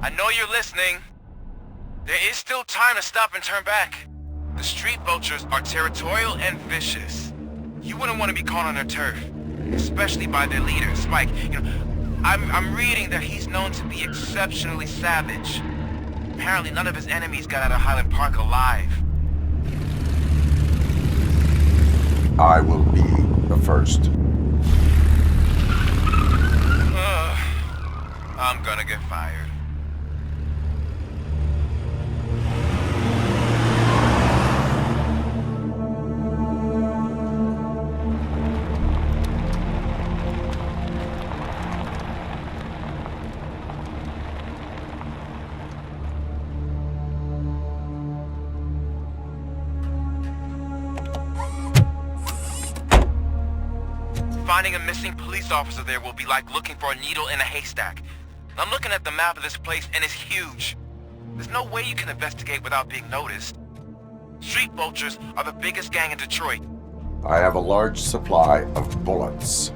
I know you're listening. There is still time to stop and turn back. The street vultures are territorial and vicious. You wouldn't want to be caught on their turf, especially by their leader, Spike. I'm reading that he's known to be exceptionally savage. Apparently none of his enemies got out of Highland Park alive. I will be the first. I'm gonna get fired. Finding a missing police officer there will be like looking for a needle in a haystack. I'm looking at the map of this place and it's huge. There's no way you can investigate without being noticed. Street vultures are the biggest gang in Detroit. I have a large supply of bullets.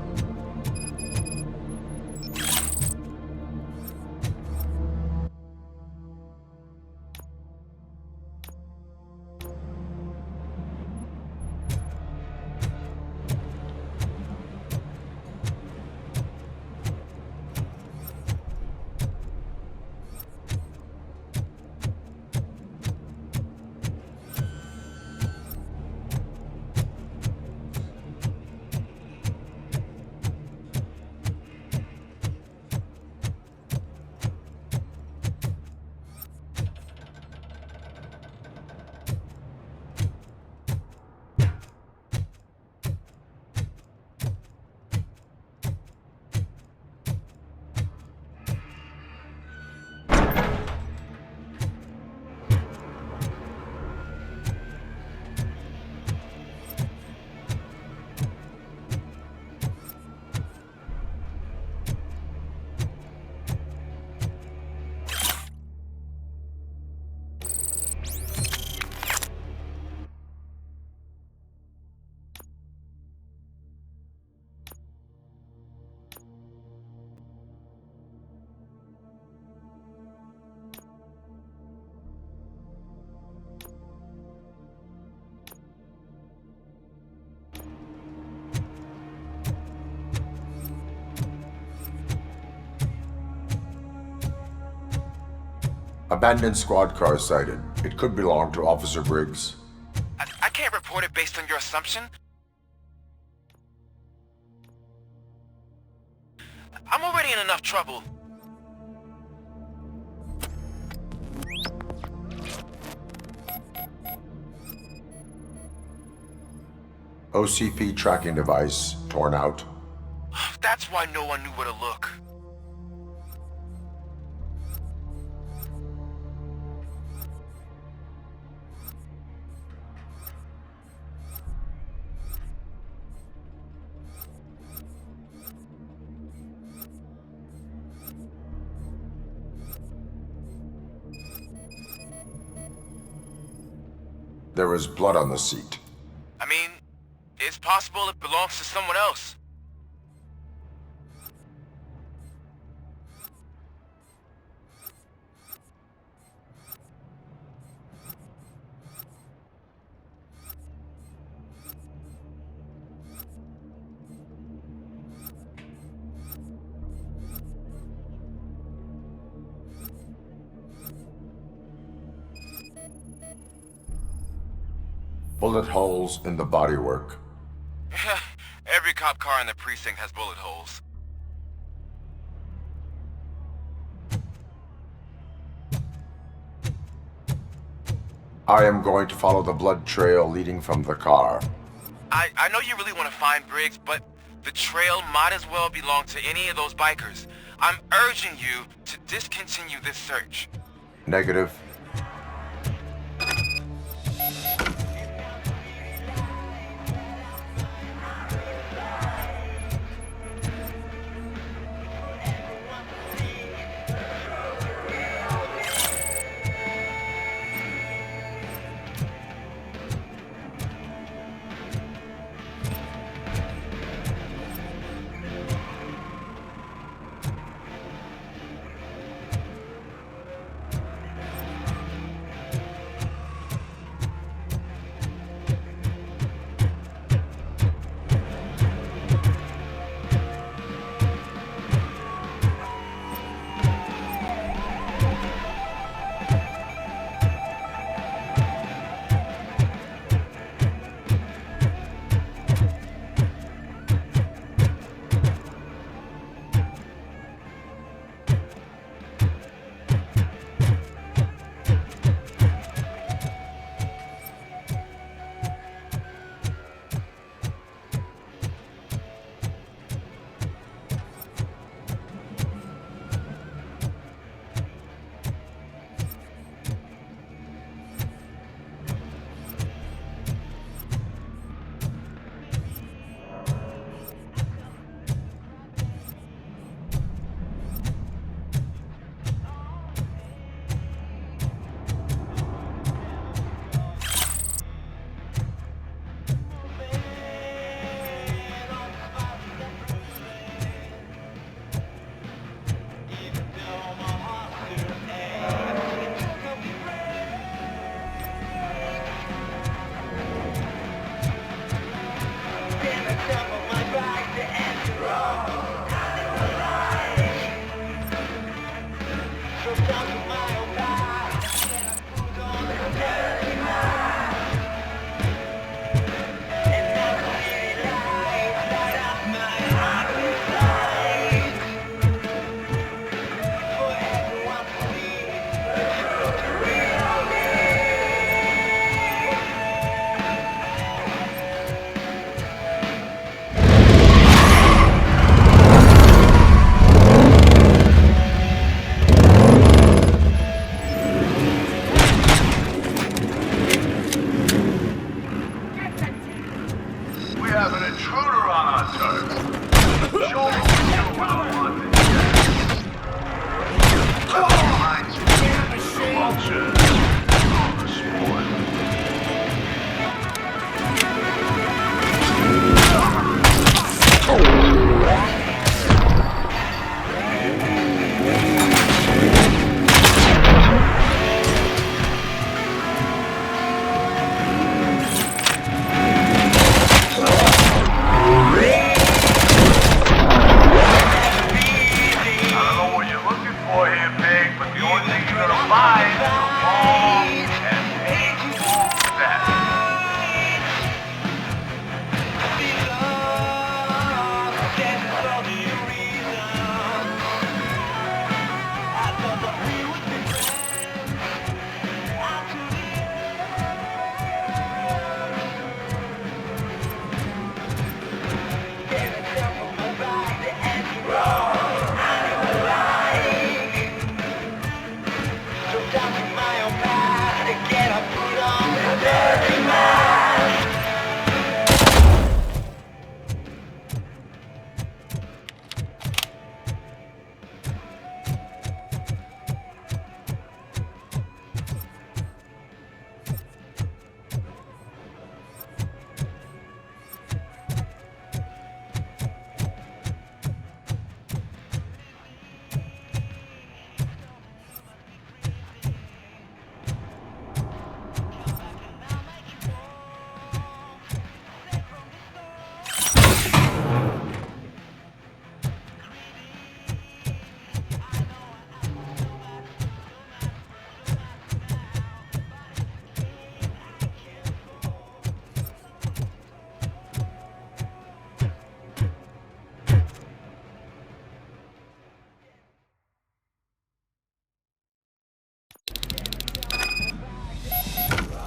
Abandoned squad car sighted. It could belong to Officer Briggs. I can't report it based on your assumption. I'm already in enough trouble. OCP tracking device torn out. That's why no one knew where to look. There is blood on the seat. I mean, it's possible it belongs to someone else. Bullet holes in the bodywork. Every cop car in the precinct has bullet holes. I am going to follow the blood trail leading from the car. I know you really want to find Briggs, but the trail might as well belong to any of those bikers. I'm urging you to discontinue this search. Negative.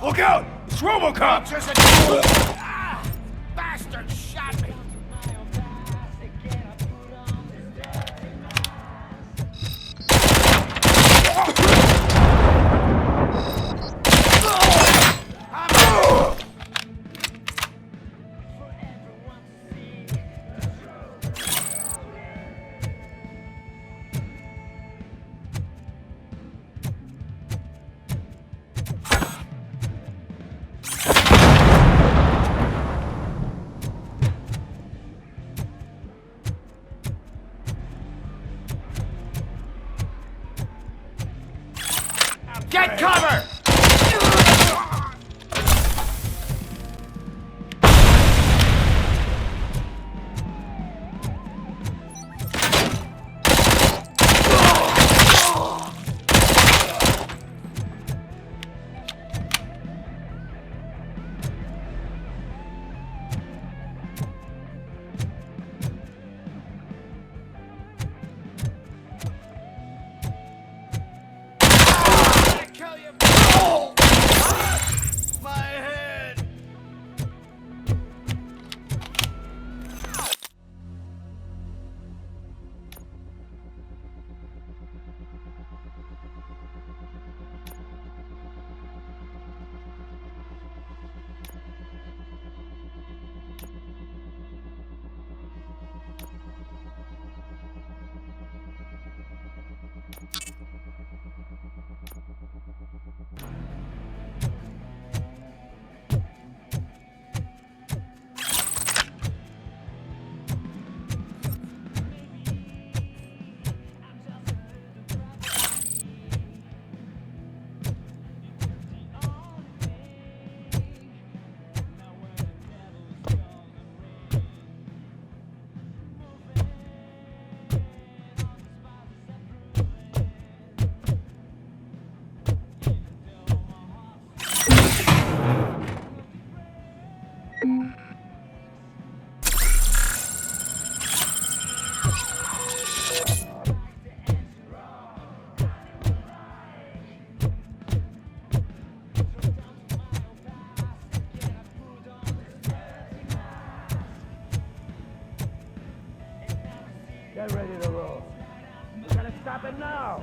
Look out! It's Robocop! Bastard shot me! Get cover! Get ready to roll. We're gonna stop it now.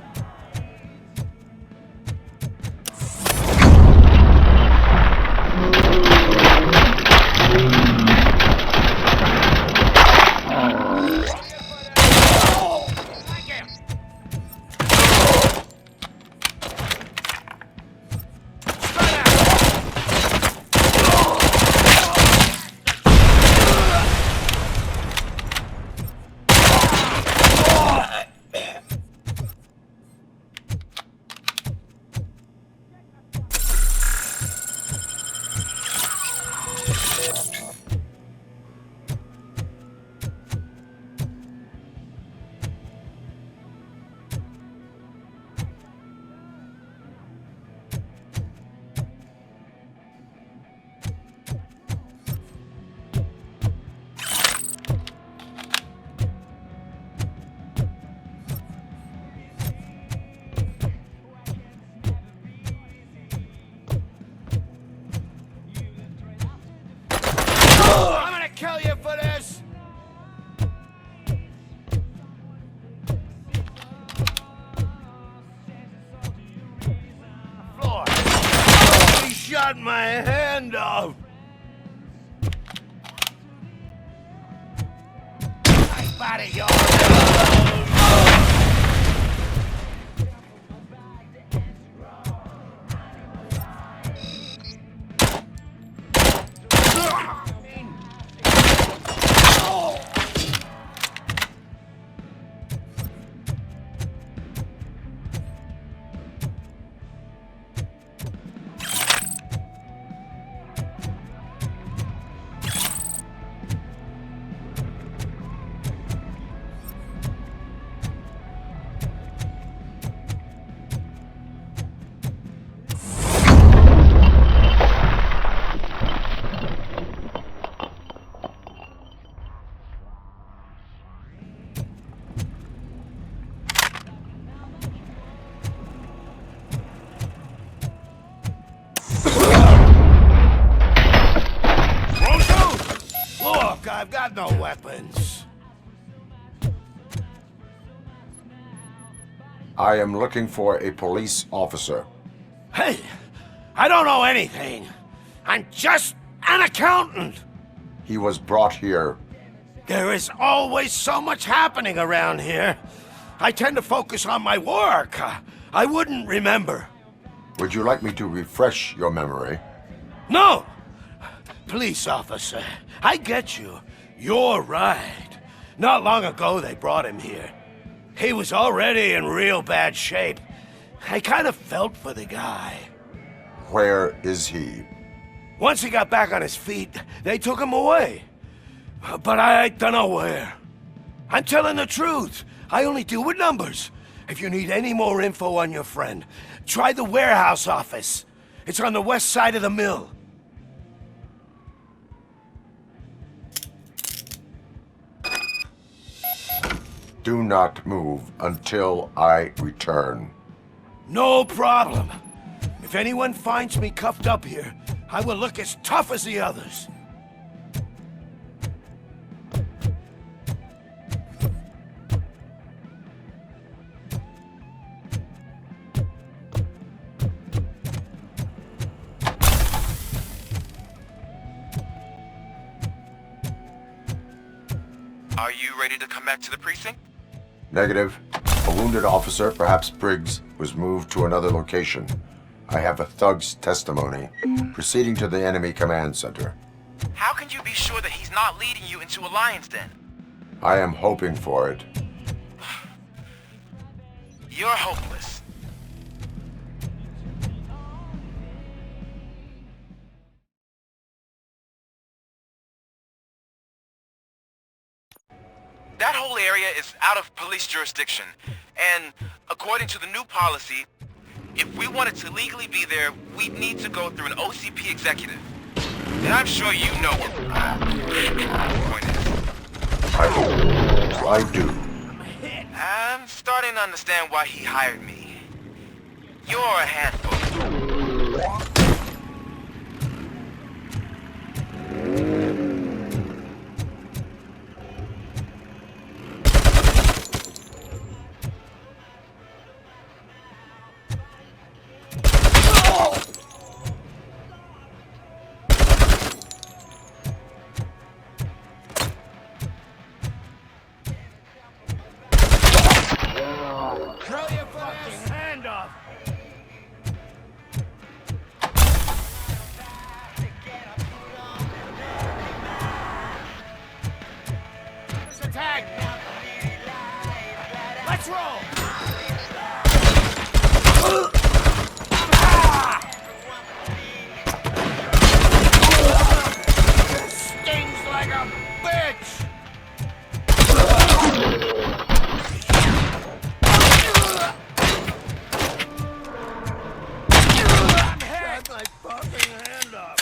shot my hand off. Body, y'all. I've got no weapons. I am looking for a police officer. Hey, I don't know anything. I'm just an accountant. He was brought here. There is always so much happening around here. I tend to focus on my work. I wouldn't remember. Would you like me to refresh your memory? No! Police officer, I get you. You're right. Not long ago they brought him here. He was already in real bad shape. I kind of felt for the guy. Where is he? Once he got back on his feet, they took him away. But I don't know where. I'm telling the truth. I only deal with numbers. If you need any more info on your friend, try the warehouse office. It's on the west side of the mill. Do not move until I return. No problem. If anyone finds me cuffed up here, I will look as tough as the others. Are you ready to come back to the precinct? Negative. A wounded officer, perhaps Briggs, was moved to another location. I have a thug's testimony, proceeding to the enemy command center. How can you be sure that he's not leading you into a lion's den? I am hoping for it. You're hopeless. That whole area is out of police jurisdiction, and according to the new policy, if we wanted to legally be there, we'd need to go through an OCP executive. And I'm sure you know what the point is. I do. I'm starting to understand why he hired me. You're a handful. Throw your fucking hand off! Let's attack! Let's roll! This stings like a bitch! My fucking hand up.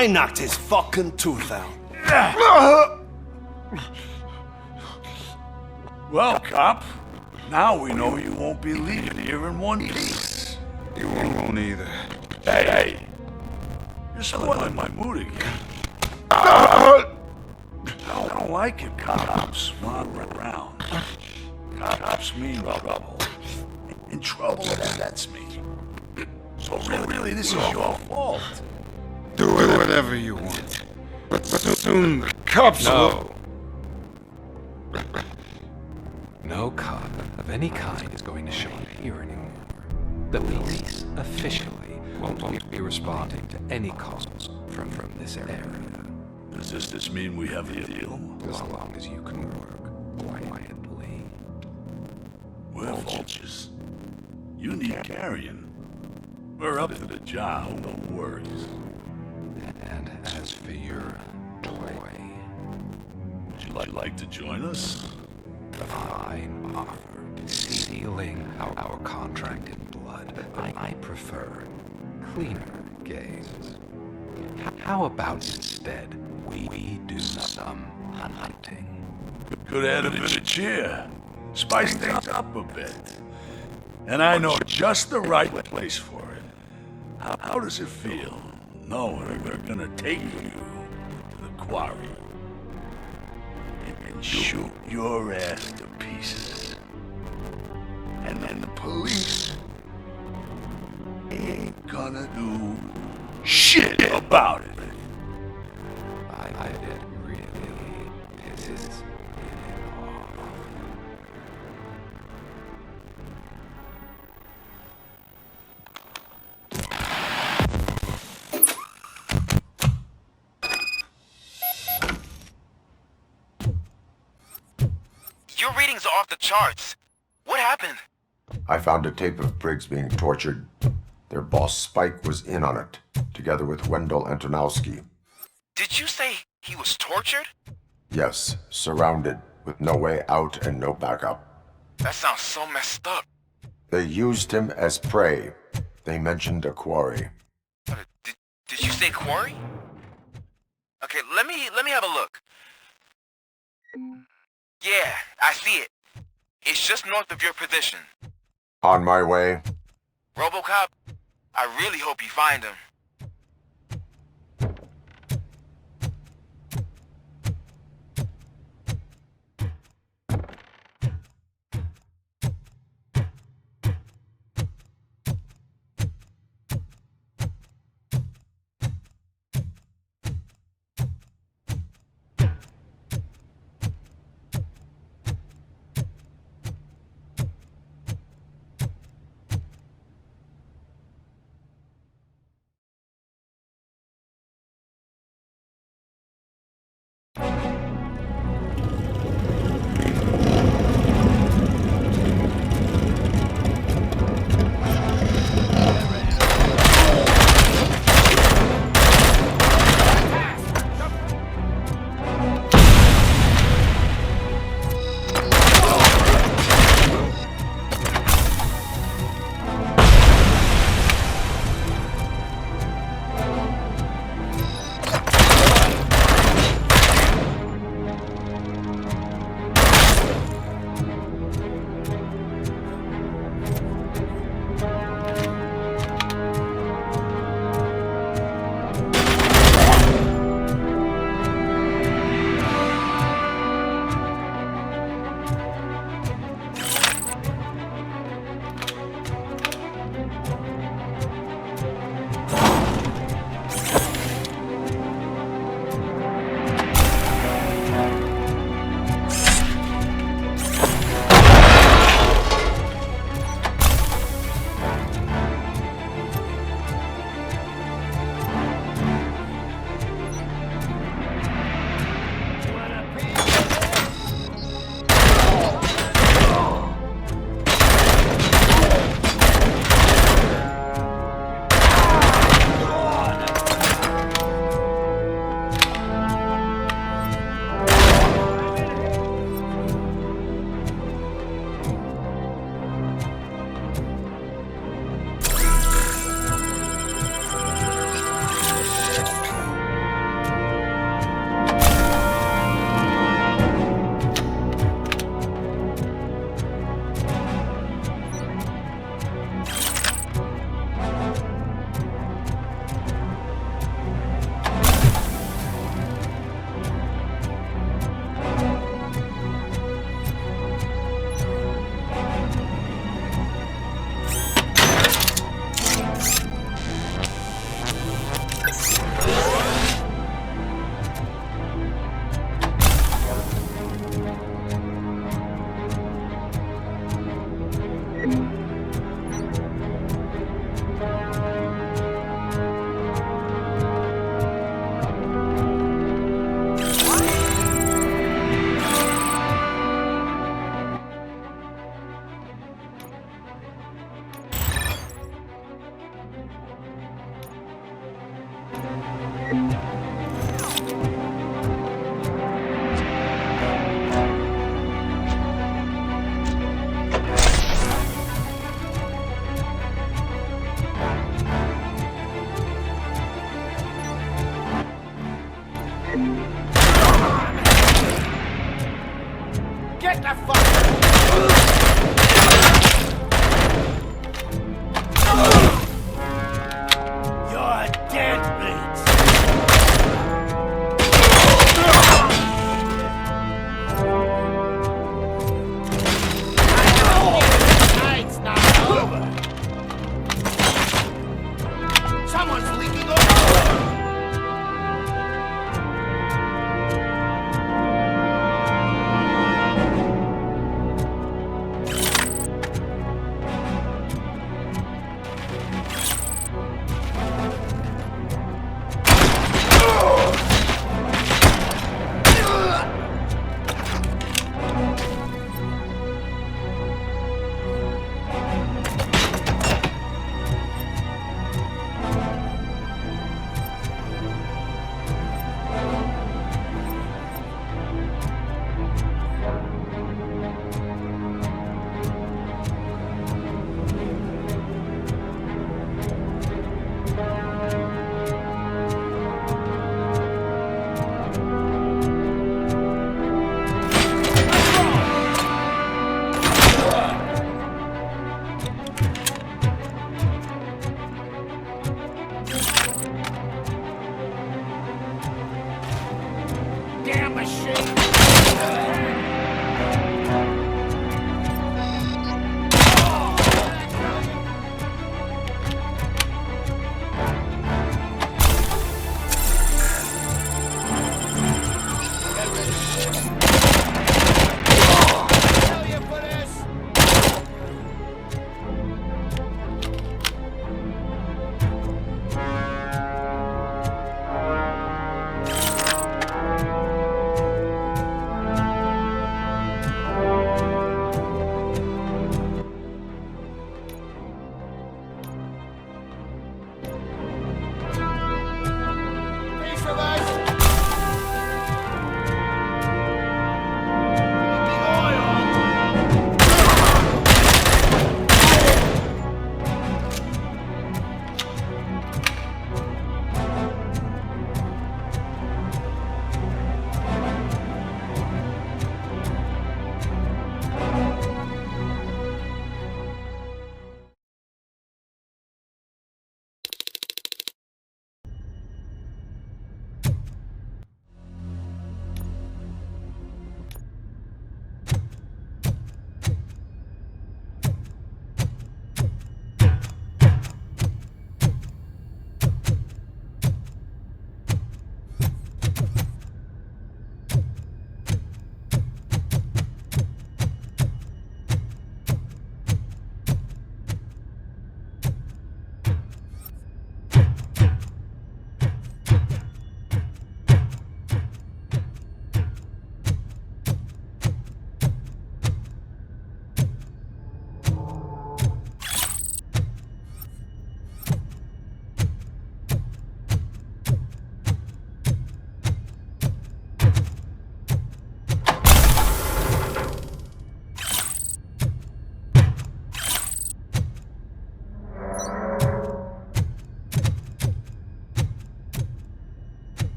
I knocked his fucking tooth out. Well, cop, now we know you won't be leaving here in one piece. You won't either. Hey, you're spoiling my mood again. I don't like it, cops wander around. Cops mean trouble. In trouble, that's me. So really, this is your fault. Do whatever you want. But soon the cops will... No cop of any kind is going to show up here anymore. The police officially won't be responding to any calls from this area. Does this mean we have a deal? As long as you can work quietly. We're vultures. You need carrion. We're up to the job, no worries. And as for your toy, Would you like to join us? a fine offer, sealing our contract in blood. I prefer cleaner gaze. How about instead we do some hunting? Could add a bit of cheer. Spice things up a bit. And I know just the right place for it. How does it feel knowing we're gonna take you to the quarry and shoot your ass to pieces? And then the police ain't gonna do shit about it. It really pisses me off. Your readings are off the charts. What happened? I found a tape of Briggs being tortured. Their boss Spike was in on it, together with Wendell Antonowski. Did you say he was tortured? Yes, surrounded, with no way out and no backup. That sounds so messed up. They used him as prey. They mentioned a quarry. Did you say quarry? Okay, let me have a look. Yeah, I see it. It's just north of your position. On my way. Robocop, I really hope you find him.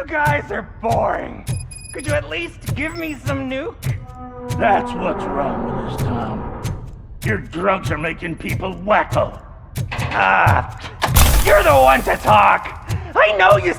guys are boring. Could you at least give me some nuke? That's what's wrong with this town. Your drugs are making people wacko. You're the one to talk. I know you.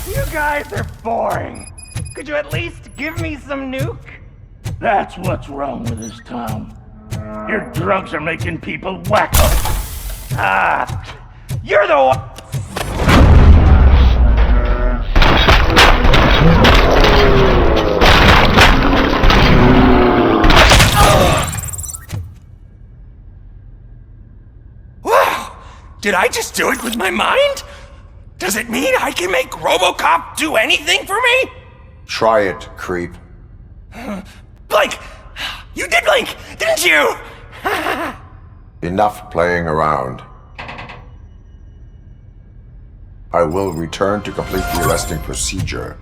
You guys are boring. Could you at least give me some nuke? That's what's wrong with this town. Your drugs are making people wacko. You're the one. Wow! Did I just do it with my mind? Does it mean I can make Robocop do anything for me? Try it, creep. Blink! You did blink, didn't you? Enough playing around. I will return to complete the arresting procedure.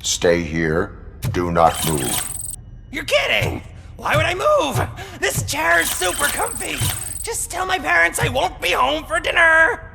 Stay here. Do not move. You're kidding! Why would I move? This chair is super comfy. Just tell my parents I won't be home for dinner.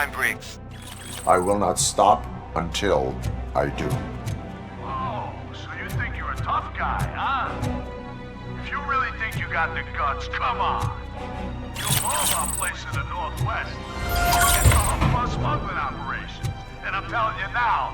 find Briggs. I will not stop until I do. Oh, so you think you're a tough guy, huh? If you really think you got the guts, come on. You'll blow up our place in the Northwest. You'll get the hub of our smuggling operations. And I'm telling you now,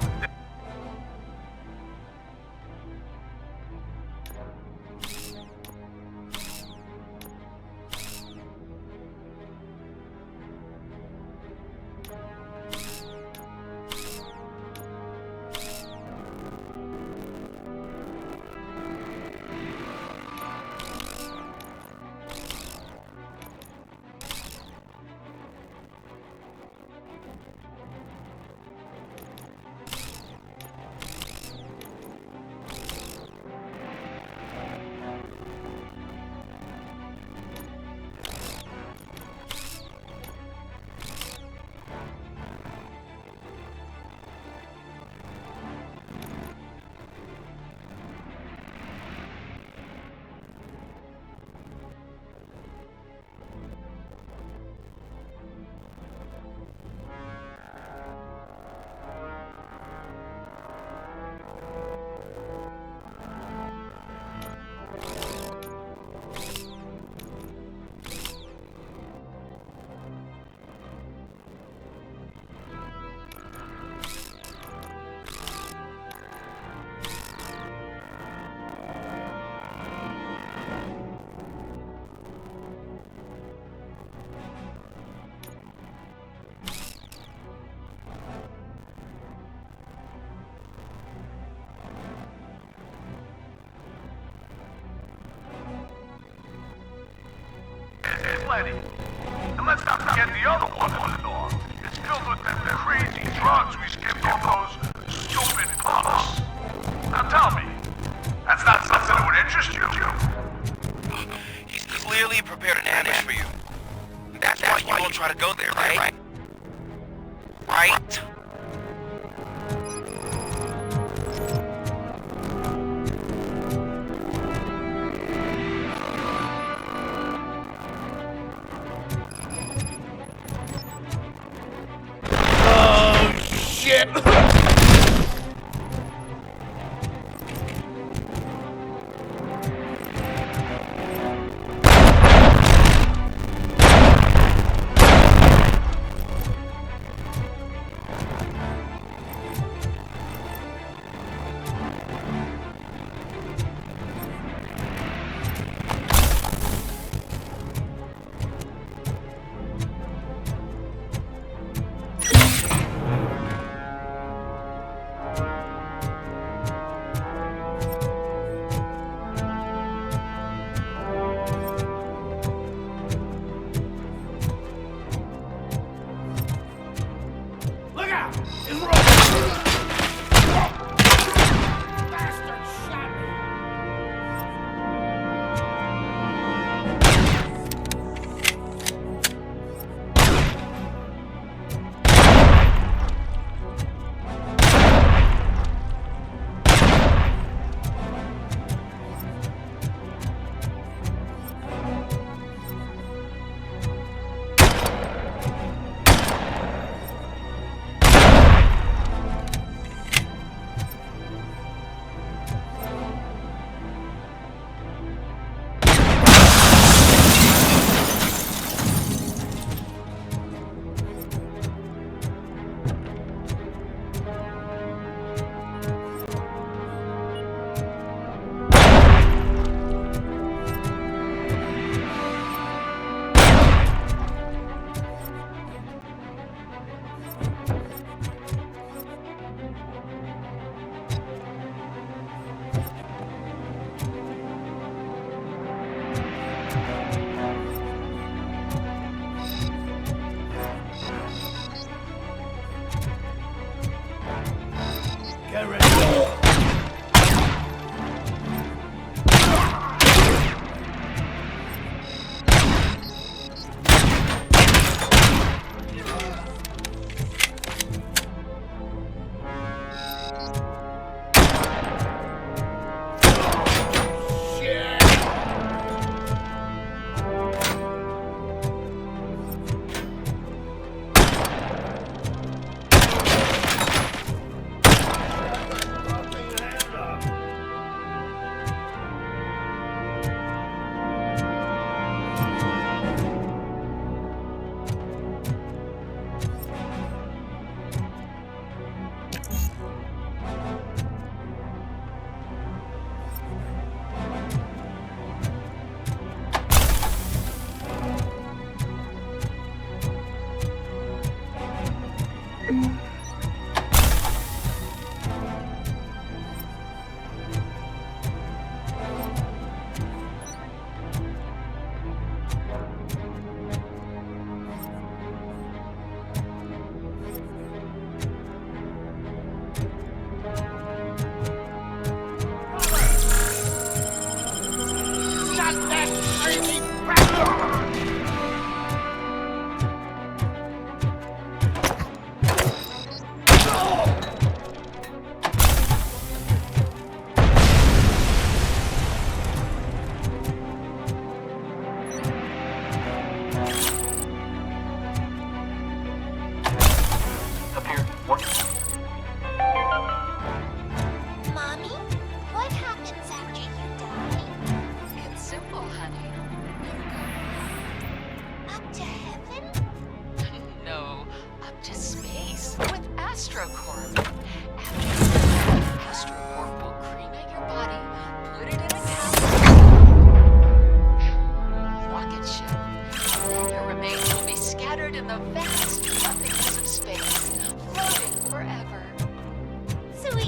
plenty. And let's not forget the other one in the north. It's filled with the crazy drugs we skipped on those stupid pups. Now tell me, that's not something that would interest you? He's clearly prepared an ambush for you. That's why you won't try to go there, right? Right?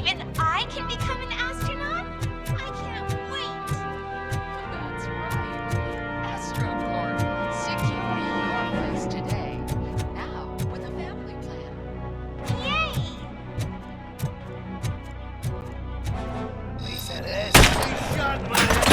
Even I can become an astronaut? I can't wait. That's right. AstroCorp. Secure your place today. Now with a family plan. Yay! Piece of this. You shot my head.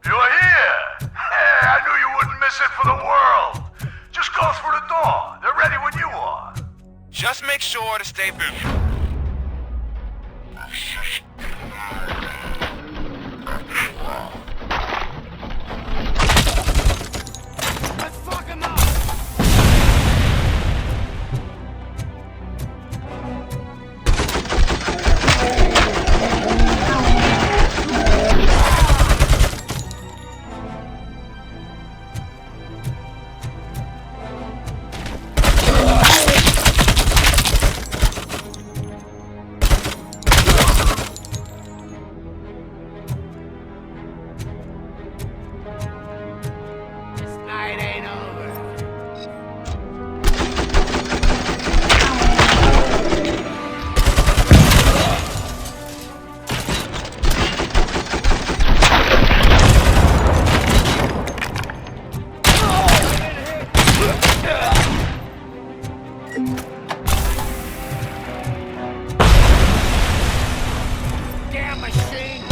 You're here! Hey, I knew you wouldn't miss it for the world! Just go through the door. They're ready when you are. Just make sure to stay busy. Let's fuck him up! This night ain't over. Damn machine!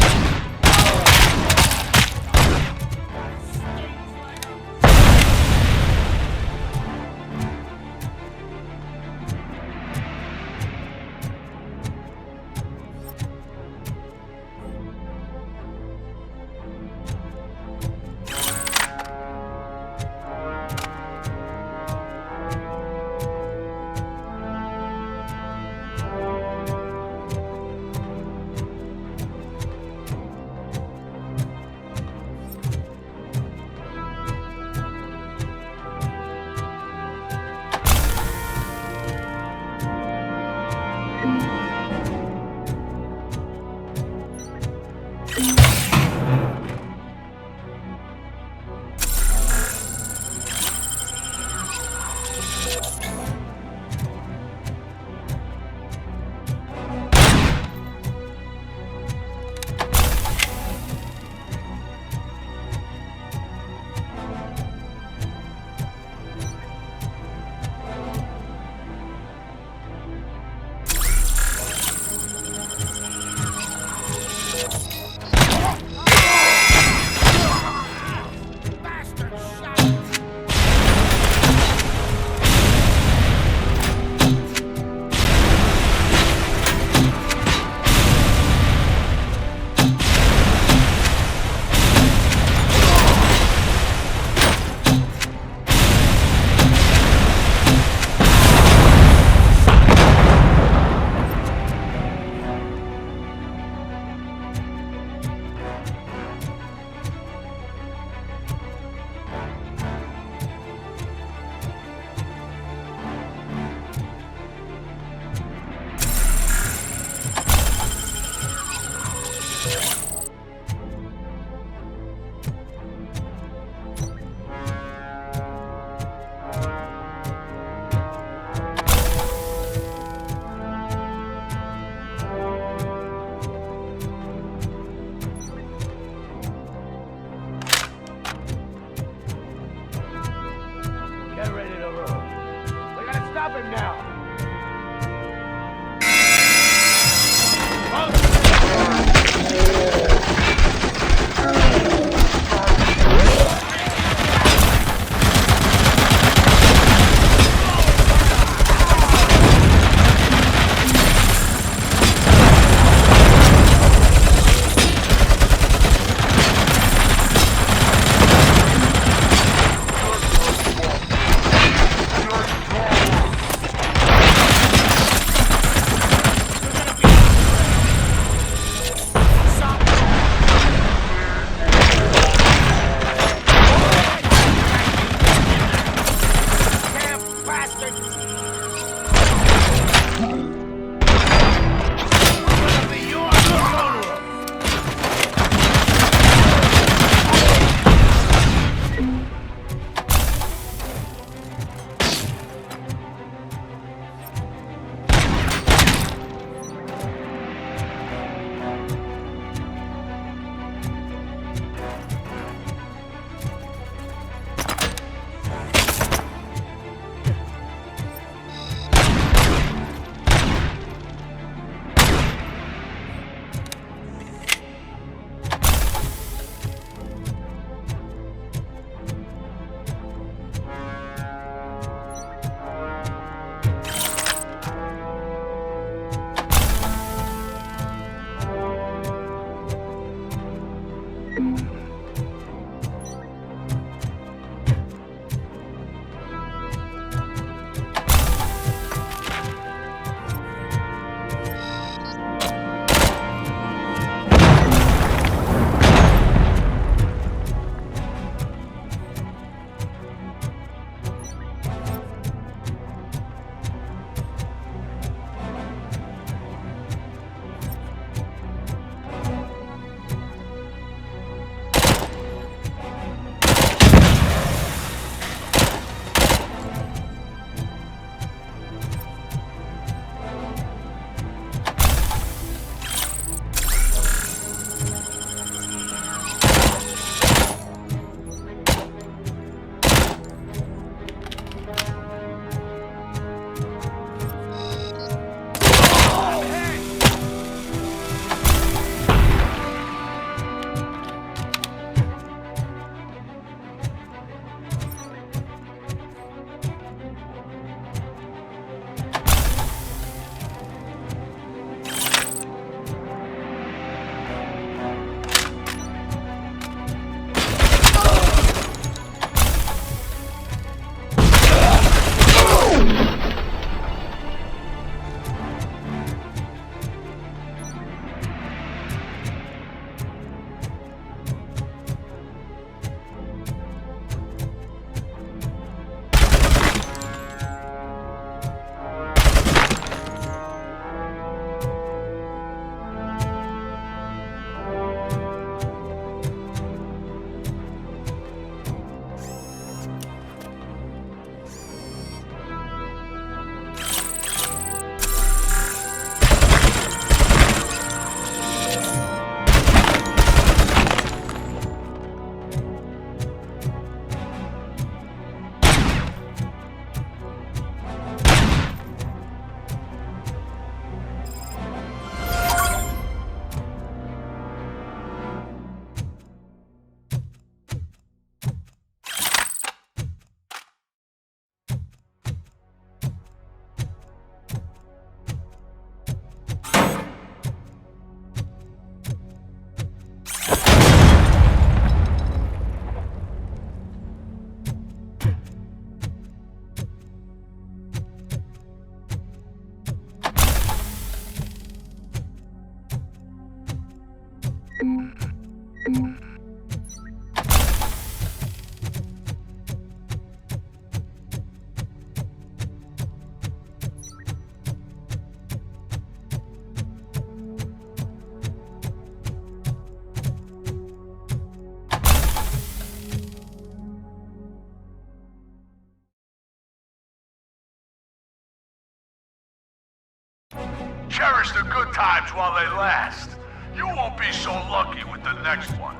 Cherish the good times while they last. You won't be so lucky with the next one.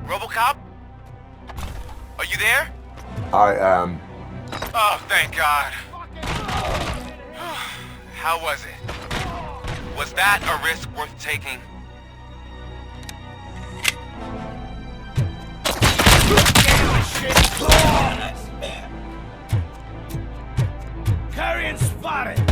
Robocop? Are you there? I am. Oh, thank God. How was it? Was that a risk worth taking? Carrion spotted!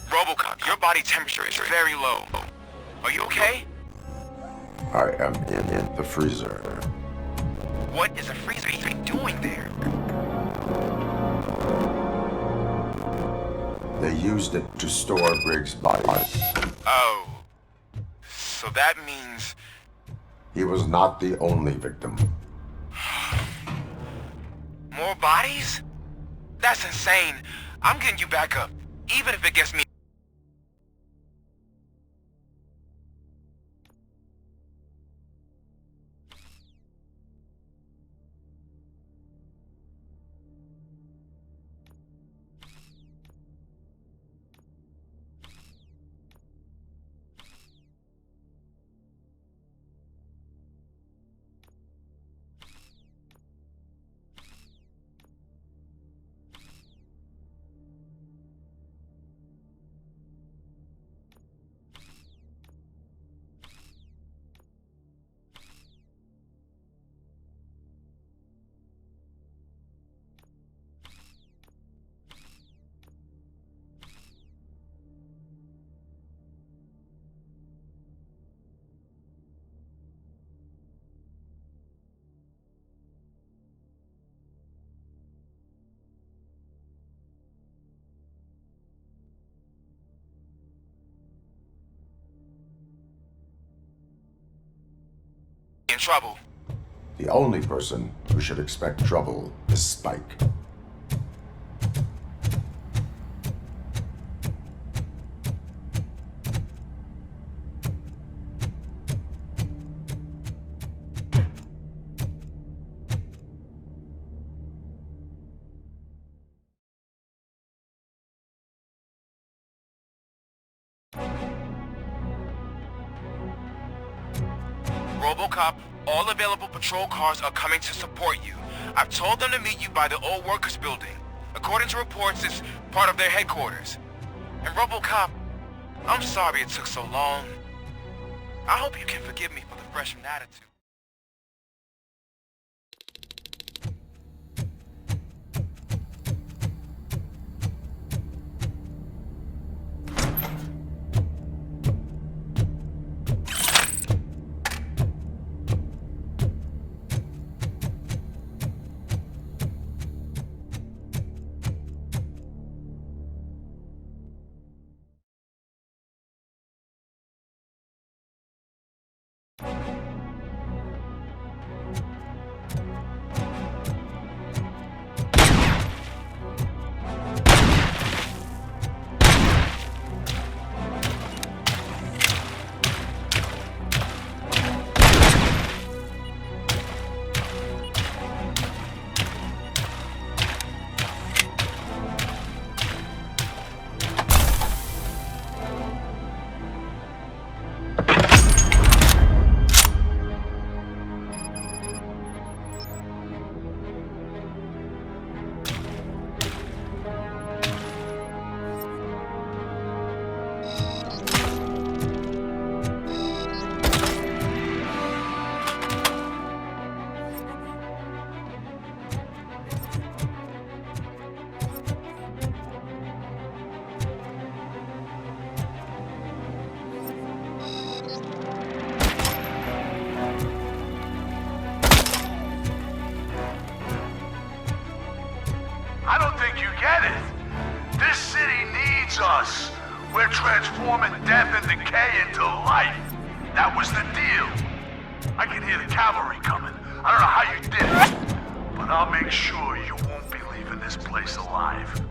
Robocop, your body temperature is very low. Are you okay? I am in the freezer. What is a freezer even doing there? They used it to store Briggs' body. Oh. So that means... He was not the only victim. More bodies? That's insane. I'm getting you back up, even if it gets me... in trouble. The only person who should expect trouble is Spike. Robocop, all available patrol cars are coming to support you. I've told them to meet you by the old workers building. According to reports, it's part of their headquarters. And Robocop, I'm sorry it took so long. I hope you can forgive me for the freshman attitude. I don't think you get it. This city needs us. We're transforming death and decay into life. That was the deal. I can hear the cavalry coming. I don't know how you did it, but I'll make sure you won't be leaving this place alive.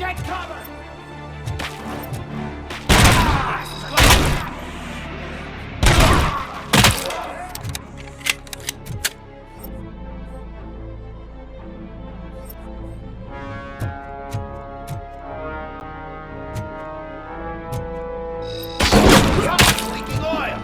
Get cover! Leaking oil!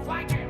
Flank him!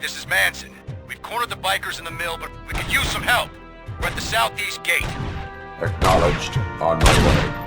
This is Manson. We've cornered the bikers in the mill, but we could use some help. We're at the southeast gate. Acknowledged. On my way.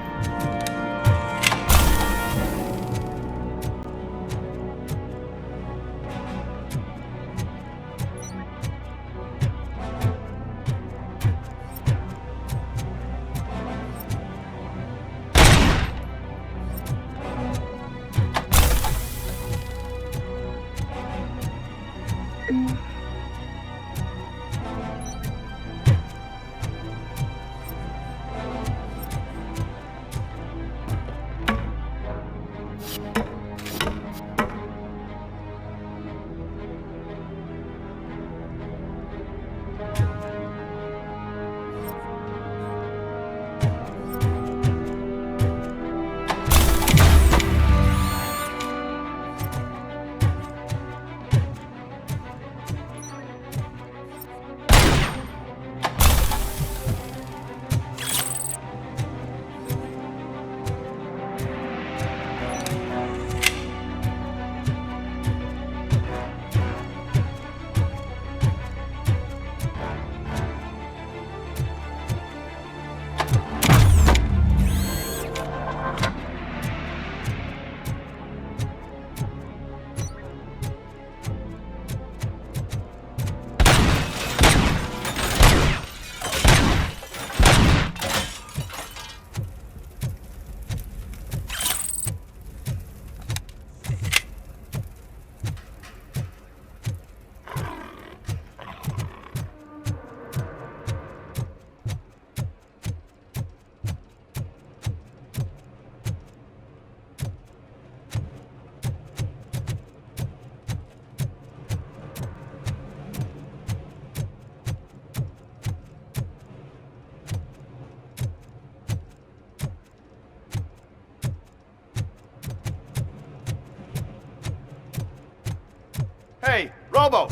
Hey, Robo!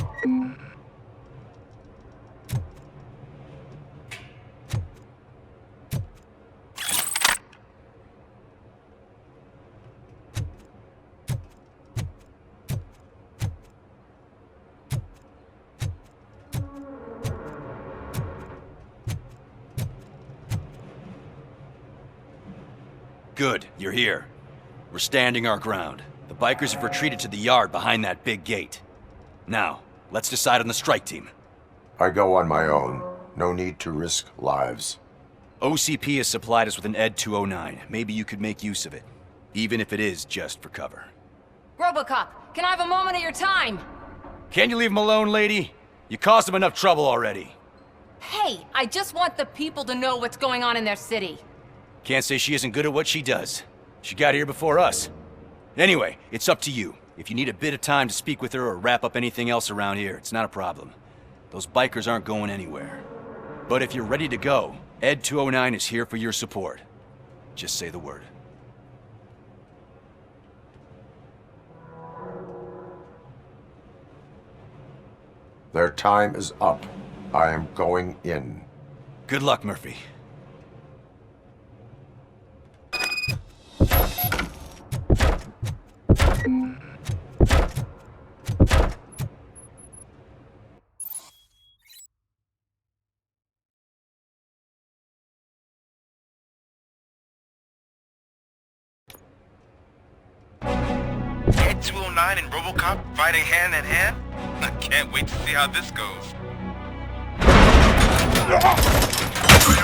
Good, you're here. We're standing our ground. The bikers have retreated to the yard behind that big gate. Now, let's decide on the strike team. I go on my own. No need to risk lives. OCP has supplied us with an ED 209. Maybe you could make use of it, even if it is just for cover. Robocop, can I have a moment of your time? Can you leave him alone, lady? You caused him enough trouble already. Hey, I just want the people to know what's going on in their city. Can't say she isn't good at what she does. She got here before us. Anyway, it's up to you. If you need a bit of time to speak with her or wrap up anything else around here, it's not a problem. Those bikers aren't going anywhere. But if you're ready to go, Ed 209 is here for your support. Just say the word. Their time is up. I am going in. Good luck, Murphy. Ed 209 and Robocop fighting hand in hand? I can't wait to see how this goes. You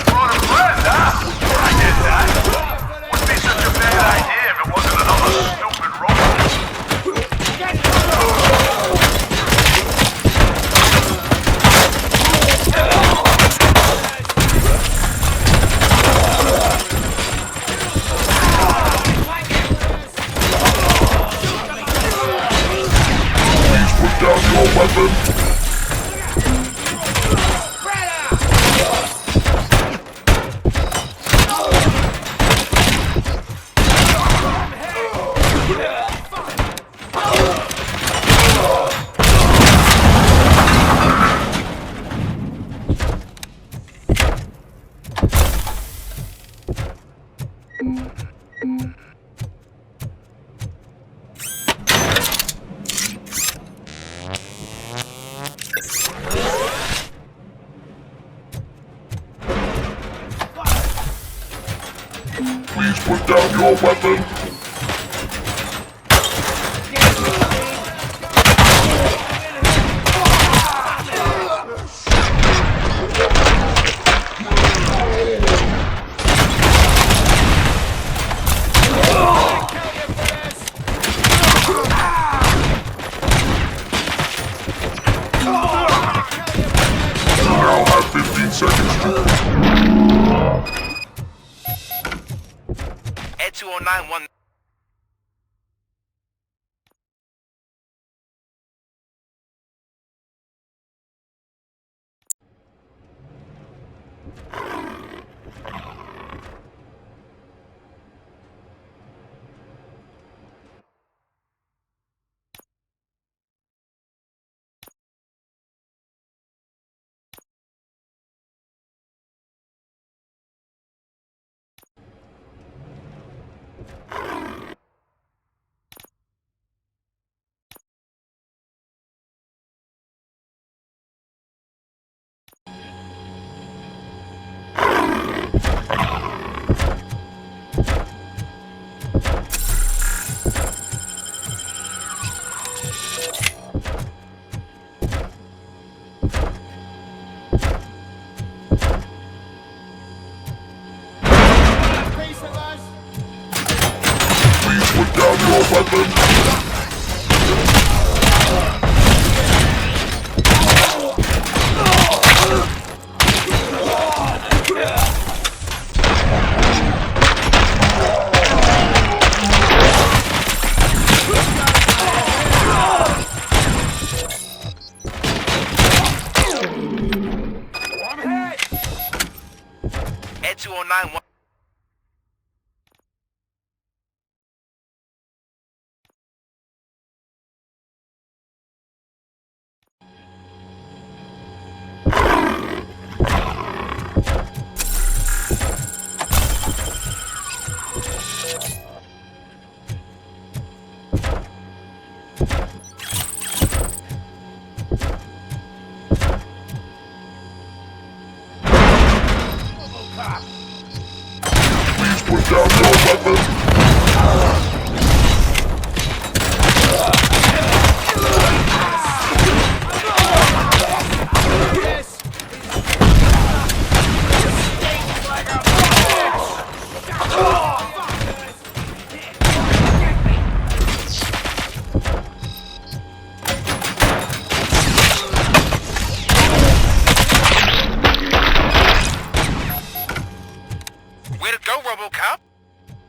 brought a friend, huh? I did that. Wouldn't be such a bad idea if it wasn't another stupid robot. Please put down your weapon. Please put down your weapon. Now have 15 seconds to... Ed 209 won. Please put down your weapon. Ed 209 won. Please put down your weapon. Way to go, Robocop!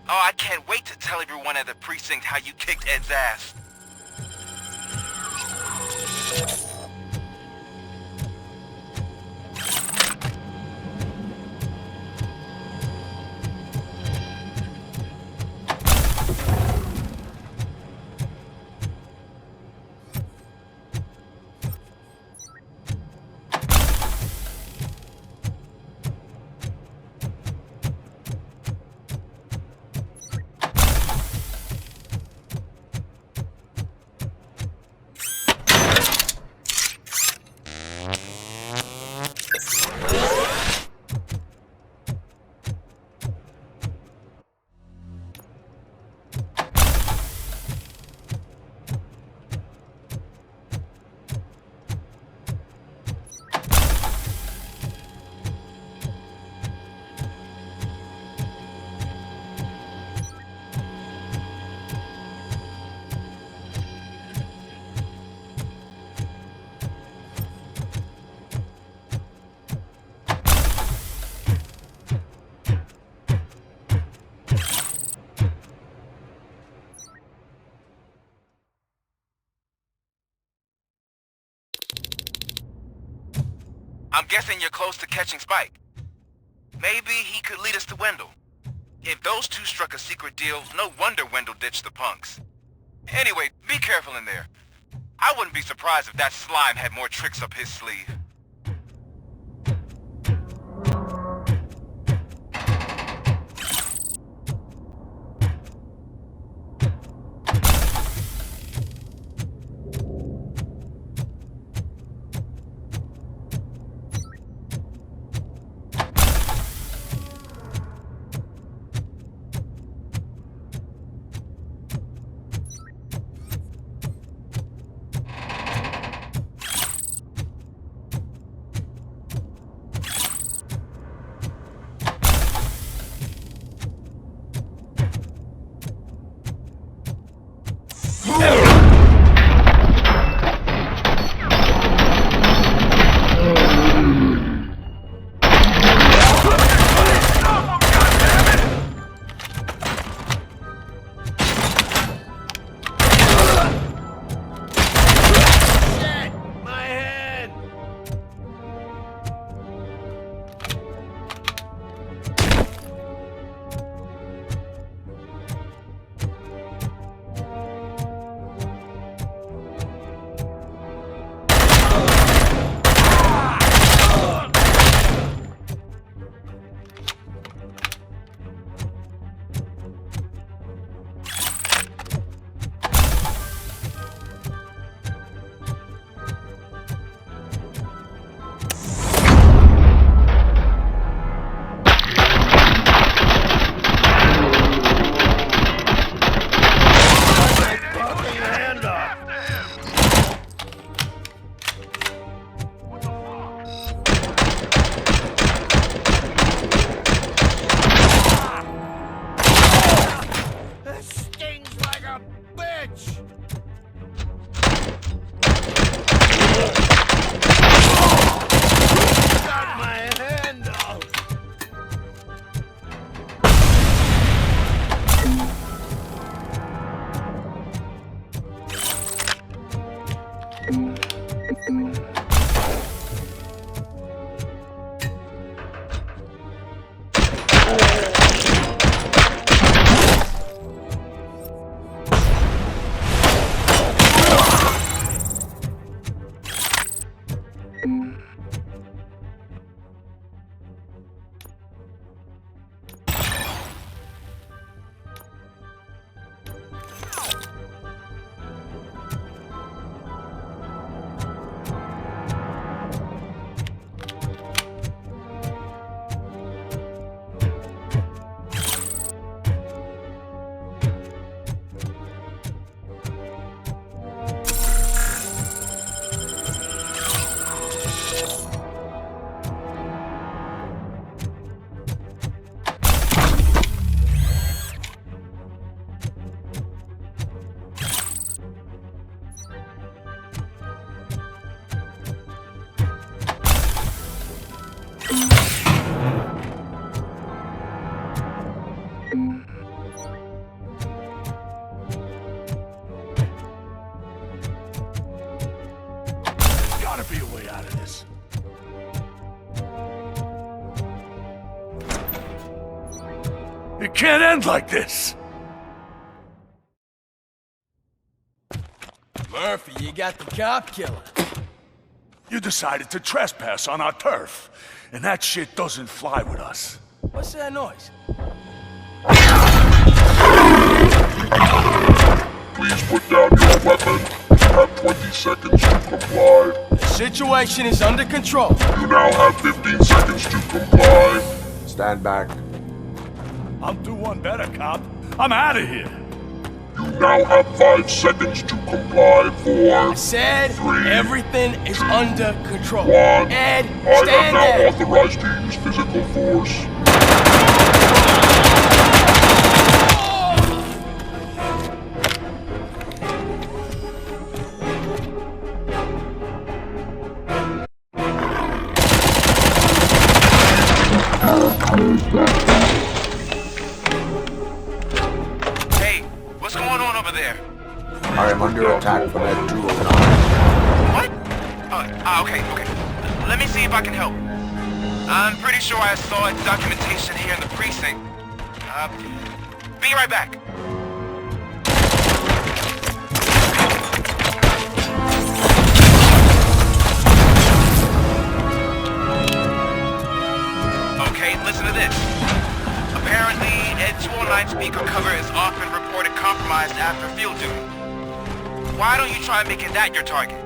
Oh, I can't wait to tell everyone at the precinct how you kicked Ed's ass. I'm guessing you're close to catching Spike. Maybe he could lead us to Wendell. If those two struck a secret deal, no wonder Wendell ditched the punks. Anyway, be careful in there. I wouldn't be surprised if that slime had more tricks up his sleeve. It can't end like this. Murphy, you got the cop killer. You decided to trespass on our turf, and that shit doesn't fly with us. What's that noise? Please put down your weapon. You have 20 seconds to comply. The situation is under control. You now have 15 seconds to comply. Stand back. I'll do one better, cop. I'm out of here. You now have 5 seconds to comply. 4, I said 3, everything is under control. 1. Ed, I stand am now there. authorized to use physical force. Hey, what's going on over there? I am under attack from Ed 209. What? Okay. Let me see if I can help. I'm pretty sure I saw documentation here in the precinct. Be right back. Okay, listen to this. Apparently, Ed 209 speaker cover is often reported compromised after field duty. Why don't you try making that your target?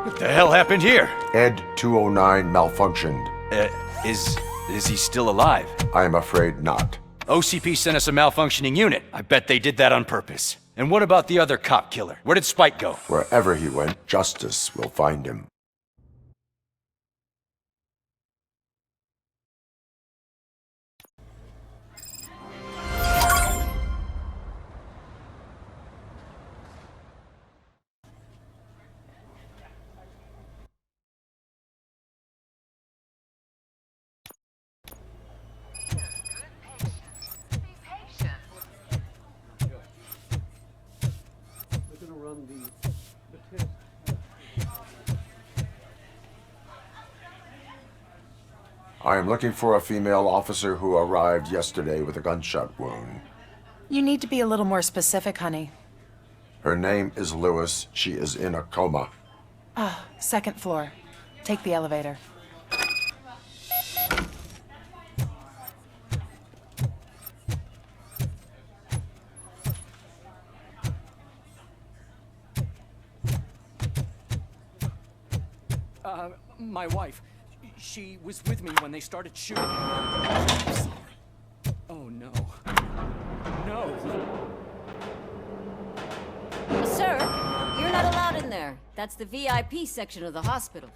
What the hell happened here? Ed 209 malfunctioned. Is he still alive? I am afraid not. OCP sent us a malfunctioning unit. I bet they did that on purpose. And what about the other cop killer? Where did Spike go? Wherever he went, justice will find him. I am looking for a female officer who arrived yesterday with a gunshot wound. You need to be a little more specific, honey. Her name is Lewis. She is in a coma. Ah, second floor. Take the elevator. My wife. She was with me when they started shooting. Oh, no. No. Sir, you're not allowed in there. That's the VIP section of the hospital.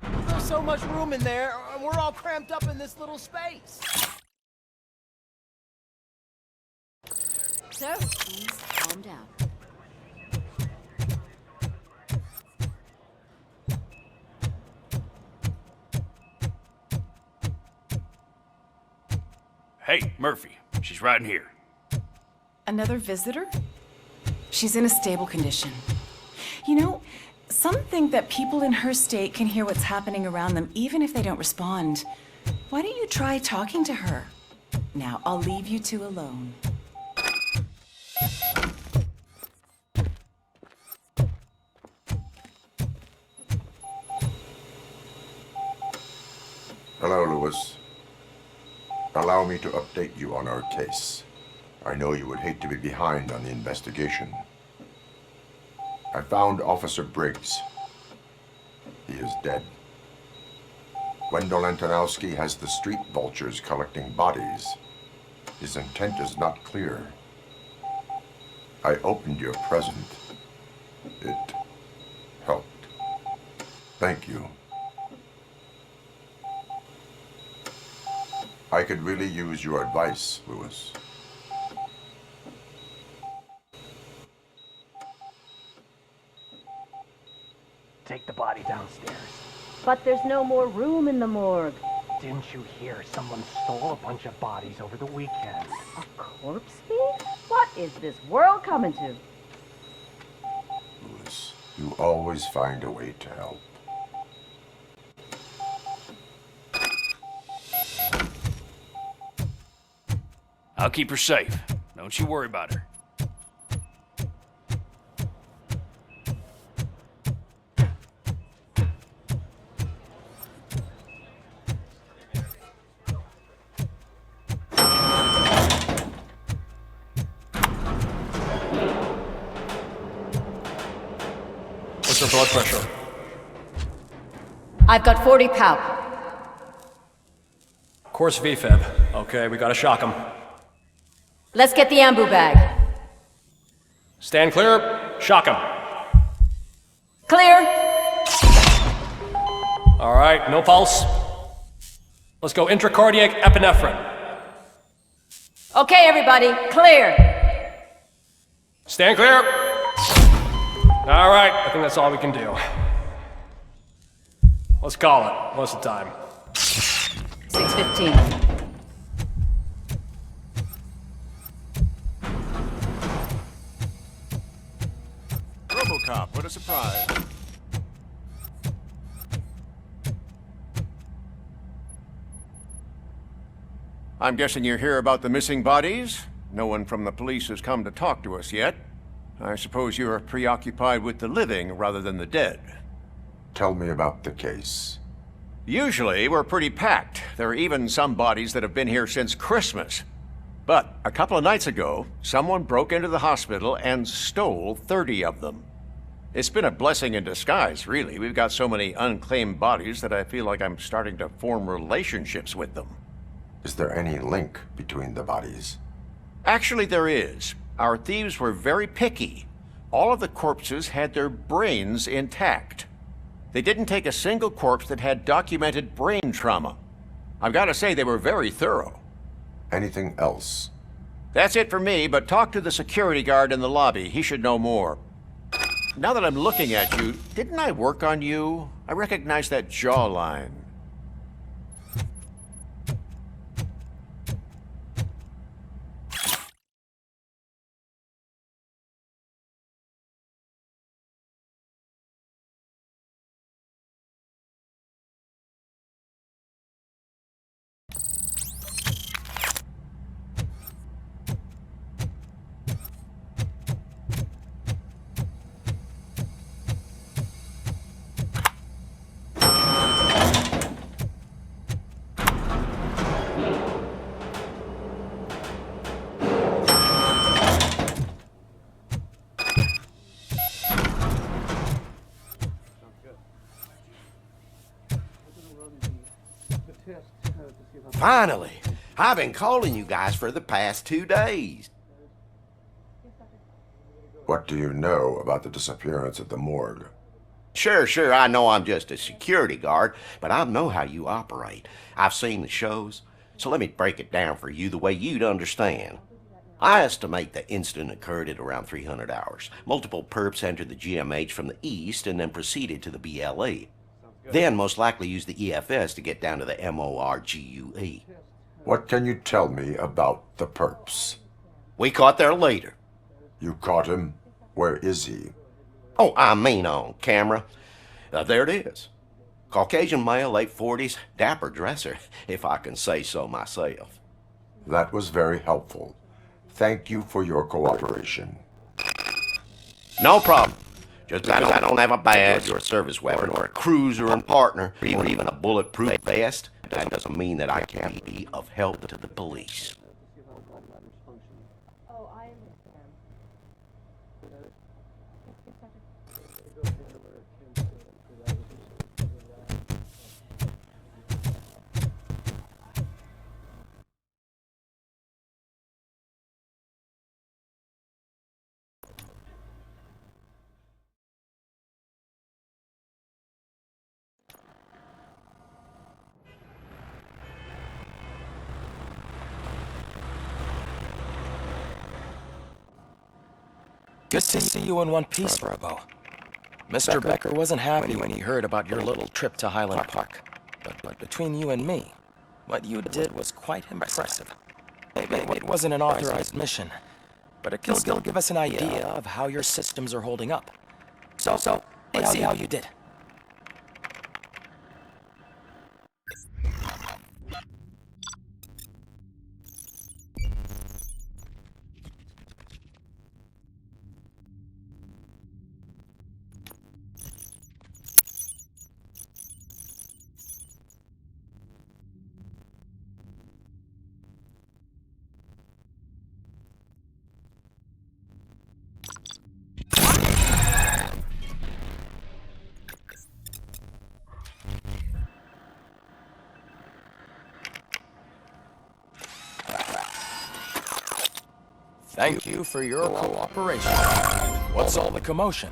There's so much room in there, and we're all cramped up in this little space. Sir, please calm down. Hey, Murphy. She's right in here. Another visitor? She's in a stable condition. You know, some think that people in her state can hear what's happening around them even if they don't respond. Why don't you try talking to her? Now, I'll leave you two alone. Hello, Lewis. Allow me to update you on our case. I know you would hate to be behind on the investigation. I found Officer Briggs. He is dead. Wendell Antonowski has the street vultures collecting bodies. His intent is not clear. I opened your present. It helped. Thank you. I could really use your advice, Lewis. Take the body downstairs. But there's no more room in the morgue. Didn't you hear someone stole a bunch of bodies over the weekend? A corpse thief? What is this world coming to? Lewis, you always find a way to help. I'll keep her safe. Don't you worry about her. What's her blood pressure? I've got 40 palp. Course VFib. Okay, we gotta shock him. Let's get the ambu bag. Stand clear. Shock him. Clear. All right, no pulse. Let's go intracardiac epinephrine. Okay, everybody, clear. Stand clear. All right, I think that's all we can do. Let's call it. What's the time? 6:15. Robocop, what a surprise. I'm guessing you're here about the missing bodies? No one from the police has come to talk to us yet. I suppose you're preoccupied with the living rather than the dead. Tell me about the case. Usually, we're pretty packed. There are even some bodies that have been here since Christmas. But a couple of nights ago, someone broke into the hospital and stole 30 of them. It's been a blessing in disguise, really. We've got so many unclaimed bodies that I feel like I'm starting to form relationships with them. Is there any link between the bodies? Actually, there is. Our thieves were very picky. All of the corpses had their brains intact. They didn't take a single corpse that had documented brain trauma. I've got to say, they were very thorough. Anything else? That's it for me, but talk to the security guard in the lobby. He should know more. Now that I'm looking at you, didn't I work on you? I recognize that jawline. Finally! I've been calling you guys for the past 2 days. What do you know about the disappearance at the morgue? Sure, I know I'm just a security guard, but I know how you operate. I've seen the shows, so let me break it down for you the way you'd understand. I estimate the incident occurred at around 300 hours. Multiple perps entered the GMH from the east and then proceeded to the BLE. Then most likely used the EFS to get down to the MORGUE. What can you tell me about the perps? We caught their leader. You caught him? Where is he? Oh, I mean on camera. There it is. Caucasian male, late 40s, dapper dresser, if I can say so myself. That was very helpful. Thank you for your cooperation. No problem. Just because I don't have a badge or a service weapon or a cruiser and partner or even a bulletproof vest, that doesn't mean that I can't be of help to the police. Good to see you in one piece, Robo. Mr. Becker wasn't happy when he heard about your little trip to Highland Park. But between you and me, what you did was quite impressive. Maybe it wasn't an authorized mission, but it can still give us an idea of how your systems are holding up. So let's see how you did. Thank you for your cooperation. What's all the commotion?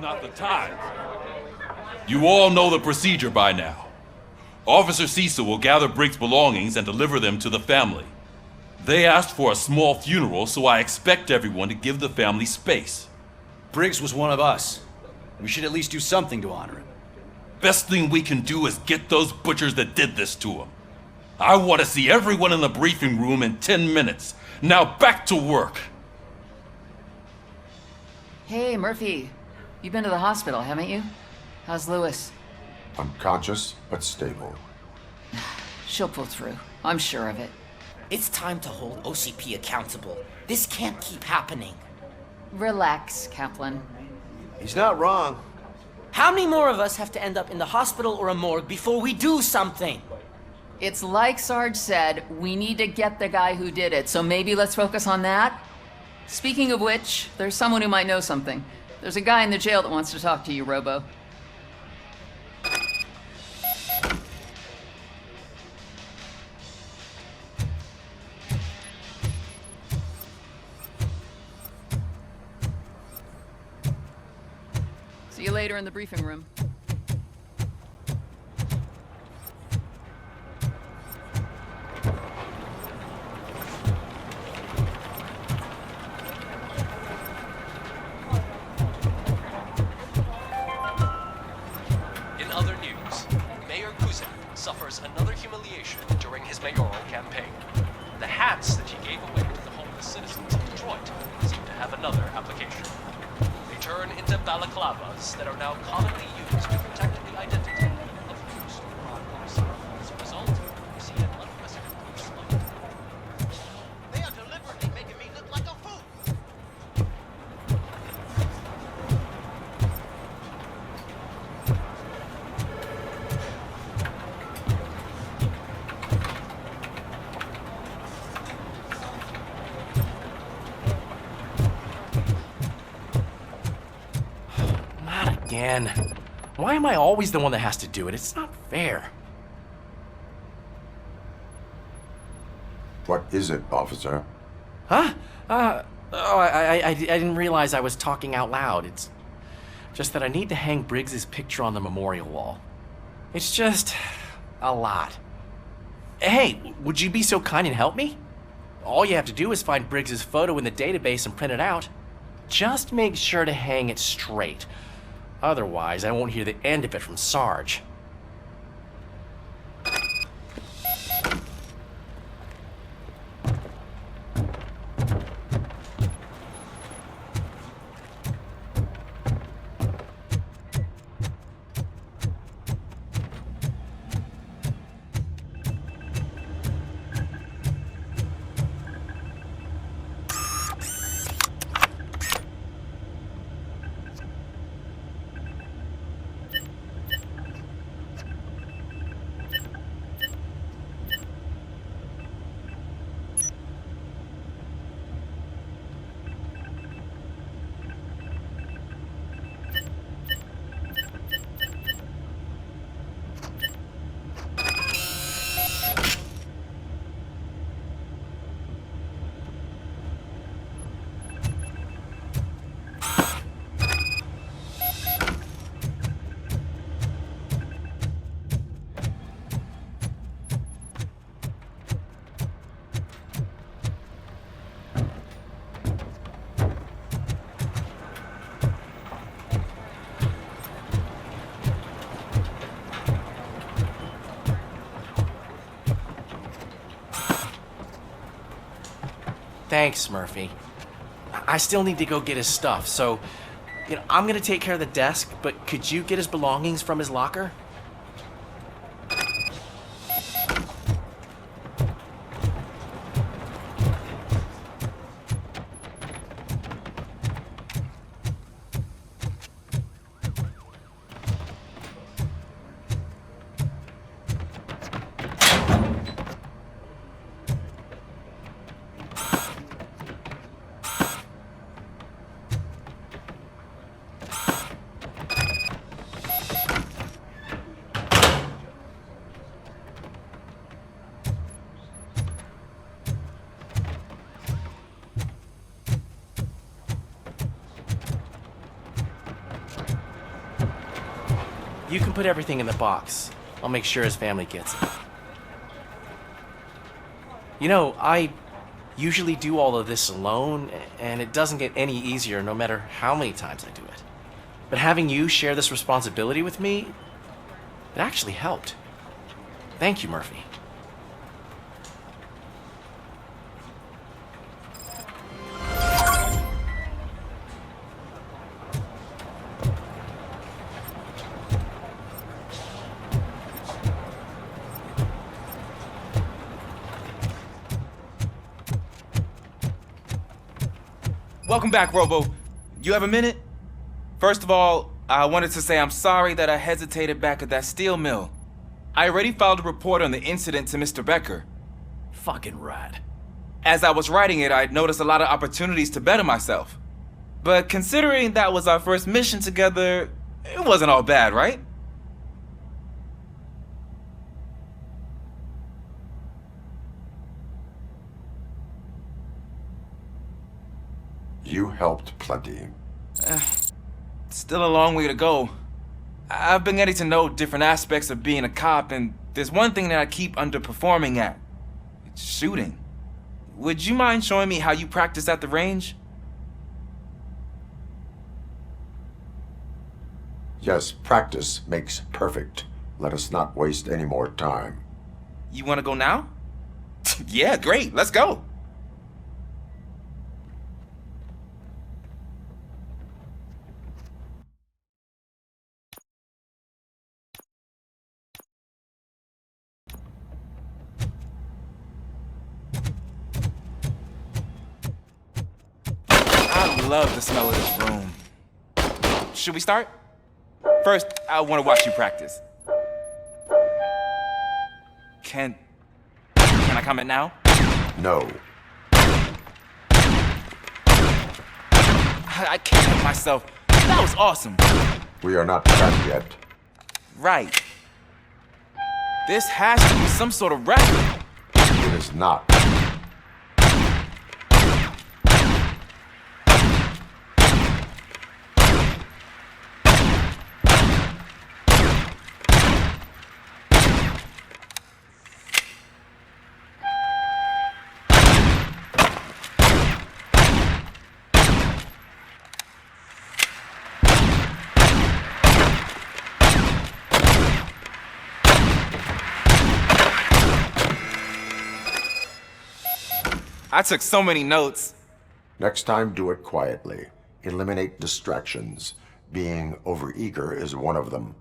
not the time. You all know the procedure by now. Officer Cecil will gather Briggs' belongings and deliver them to the family. They asked for a small funeral, so I expect everyone to give the family space. Briggs was one of us. We should at least do something to honor him. Best thing we can do is get those butchers that did this to him. I want to see everyone in the briefing room in 10 minutes. Now back to work. Hey, Murphy. You've been to the hospital, haven't you? How's Lewis? Unconscious, but stable. She'll pull through. I'm sure of it. It's time to hold OCP accountable. This can't keep happening. Relax, Kaplan. He's not wrong. How many more of us have to end up in the hospital or a morgue before we do something? It's like Sarge said, we need to get the guy who did it, so maybe let's focus on that? Speaking of which, there's someone who might know something. There's a guy in the jail that wants to talk to you, Robo. See you later in the briefing room. In other news, Mayor Kuzak suffers another humiliation during his mayoral campaign. The hats that he gave away to the homeless citizens of Detroit seem to have another application. They turn into balaclavas that are now commonly used to protect the identity of those who are innocent. As a result, we see an unprecedented slump. They are deliberately making me look like a fool. Again. Why am I always the one that has to do it? It's not fair. What is it, officer? Huh? I didn't realize I was talking out loud. It's just that I need to hang Briggs's picture on the memorial wall. It's just a lot. Hey, would you be so kind and help me? All you have to do is find Briggs's photo in the database and print it out. Just make sure to hang it straight. Otherwise, I won't hear the end of it from Sarge. Thanks, Murphy. I still need to go get his stuff, so, I'm gonna take care of the desk, but could you get his belongings from his locker? You can put everything in the box. I'll make sure his family gets it. You know, I usually do all of this alone, and it doesn't get any easier no matter how many times I do it. But having you share this responsibility with me, it actually helped. Thank you, Murphy. Welcome back, Robo. You have a minute? First of all, I wanted to say I'm sorry that I hesitated back at that steel mill. I already filed a report on the incident to Mr. Becker. Fucking rat. As I was writing it, I'd noticed a lot of opportunities to better myself. But considering that was our first mission together, it wasn't all bad, right? You helped plenty. Still a long way to go. I've been getting to know different aspects of being a cop, and there's one thing that I keep underperforming at. It's shooting. Would you mind showing me how you practice at the range? Yes, practice makes perfect. Let us not waste any more time. You want to go now? Yeah, great. Let's go. I love the smell of this room. Should we start? First, I want to watch you practice. Can I comment now? No. I can't help myself. That was awesome. We are not done yet. Right. This has to be some sort of record. It is not. I took so many notes. Next time, do it quietly. Eliminate distractions. Being overeager is one of them.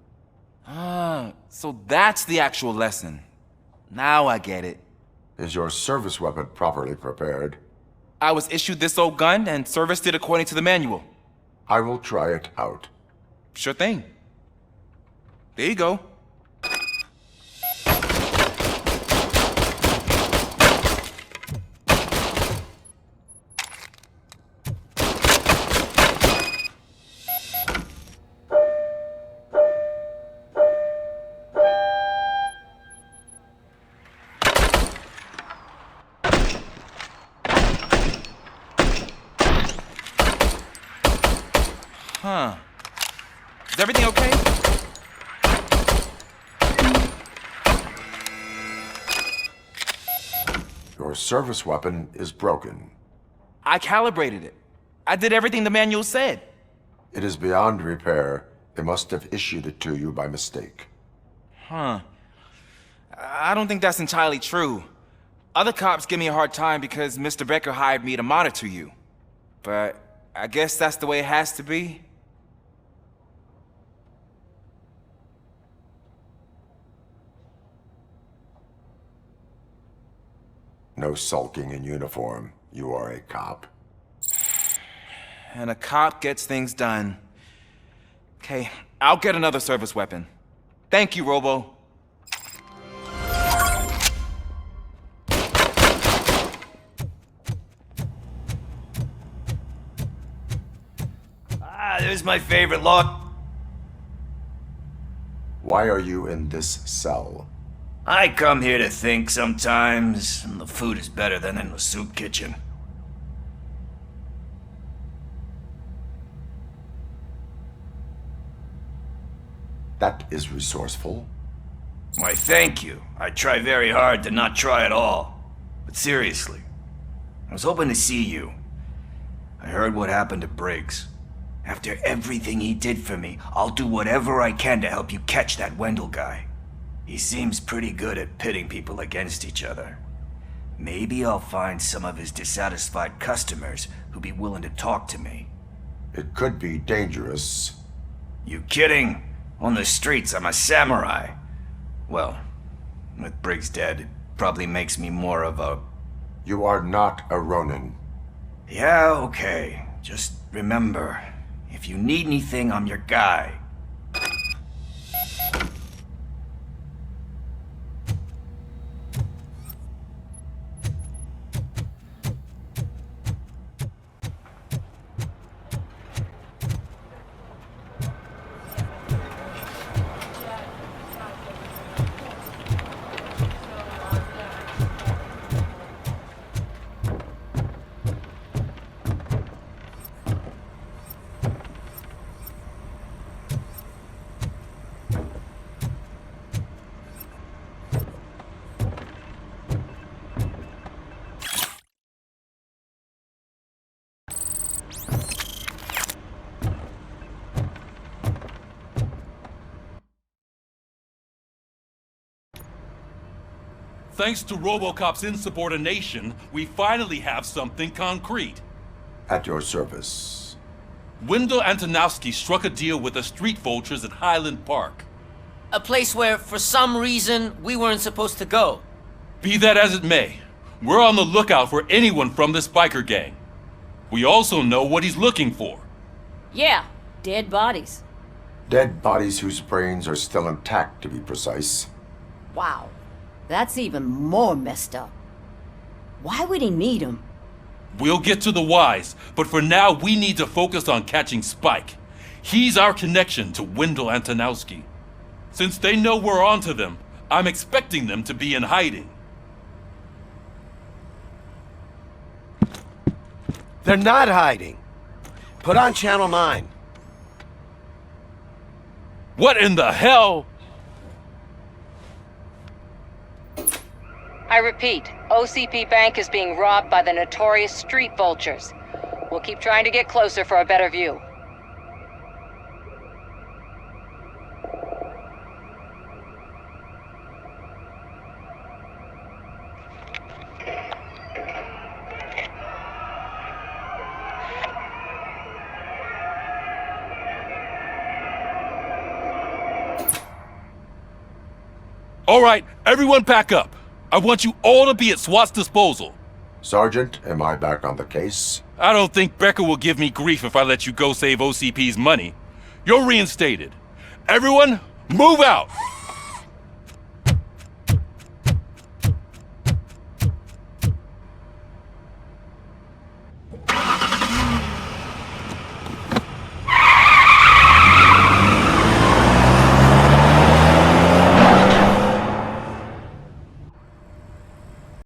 Ah, so that's the actual lesson. Now I get it. Is your service weapon properly prepared? I was issued this old gun and serviced it according to the manual. I will try it out. Sure thing. There you go. Huh. Is everything okay? Your service weapon is broken. I calibrated it. I did everything the manual said. It is beyond repair. They must have issued it to you by mistake. Huh. I don't think that's entirely true. Other cops give me a hard time because Mr. Becker hired me to monitor you. But I guess that's the way it has to be. No sulking in uniform. You are a cop. And a cop gets things done. Okay, I'll get another service weapon. Thank you, Robo. There's my favorite lock. Why are you in this cell? I come here to think sometimes, and the food is better than in the soup kitchen. That is resourceful. Why, thank you. I try very hard to not try at all. But seriously, I was hoping to see you. I heard what happened to Briggs. After everything he did for me, I'll do whatever I can to help you catch that Wendell guy. He seems pretty good at pitting people against each other. Maybe I'll find some of his dissatisfied customers who'd be willing to talk to me. It could be dangerous. You kidding? On the streets, I'm a samurai. Well, with Briggs dead, it probably makes me more of a... You are not a Ronin. Yeah, okay. Just remember, if you need anything, I'm your guy. Thanks to Robocop's insubordination, we finally have something concrete. At your service. Wendell Antonowski struck a deal with the street vultures at Highland Park. A place where, for some reason, we weren't supposed to go. Be that as it may, we're on the lookout for anyone from this biker gang. We also know what he's looking for. Yeah, dead bodies. Dead bodies whose brains are still intact, to be precise. Wow, that's even more messed up. Why would he need them? We'll get to the whys, but for now we need to focus on catching Spike. He's our connection to Wendell Antonowski. Since they know we're onto them, I'm expecting them to be in hiding. They're not hiding. Put on Channel 9. What in the hell? I repeat, OCP Bank is being robbed by the notorious street vultures. We'll keep trying to get closer for a better view. All right, everyone pack up. I want you all to be at SWAT's disposal. Sergeant, am I back on the case? I don't think Becker will give me grief if I let you go save OCP's money. You're reinstated. Everyone, move out!